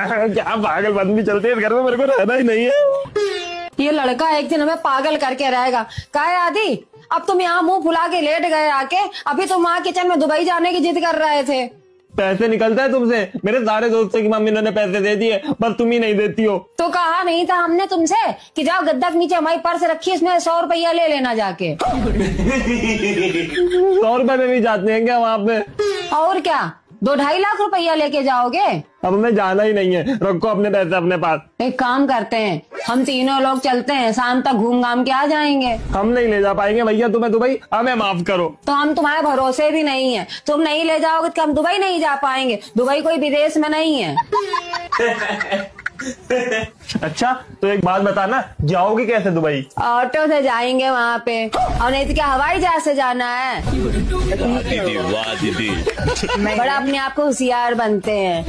क्या पागल बंदी चलते हैं घर में, मेरे को रहना ही नहीं है। ये लड़का एक दिन हमें पागल करके रहेगा। काहे आदि, अब तुम यहाँ मुंह फुला के लेट गए आके, अभी तुम वहाँ किचन में दुबई जाने की जिद कर रहे थे। पैसे निकलता है तुमसे? मेरे सारे दोस्तों की मम्मी ने पैसे दे दिए, बस तुम ही नहीं देती हो। तो कहा नहीं था हमने तुमसे कि जाओ गद्दा के नीचे हमारी पर्स रखी, इसमें 100 रुपया ले लेना जाके। 100 रुपए में भी जाते हैं क्या वहाँ पे? और क्या, 2-2.5 लाख रुपया लेके जाओगे? अब हमें जाना ही नहीं है, रखो अपने पैसे अपने पास। एक काम करते हैं, हम तीनों लोग चलते हैं, शाम तक घूम घाम के आ जाएंगे। हम नहीं ले जा पाएंगे भैया तुम्हें दुबई, हमें माफ करो। तो हम तुम्हारे भरोसे भी नहीं है, तुम नहीं ले जाओगे तो हम दुबई नहीं जा पाएंगे। दुबई कोई विदेश में नहीं है। अच्छा तो एक बात बताना, जाओगे कैसे दुबई? ऑटो से जाएंगे वहाँ पे, और नहीं तो क्या हवाई जहाज से जाना है? वाह दीदी। बड़ा अपने आप को होशियार बनते हैं।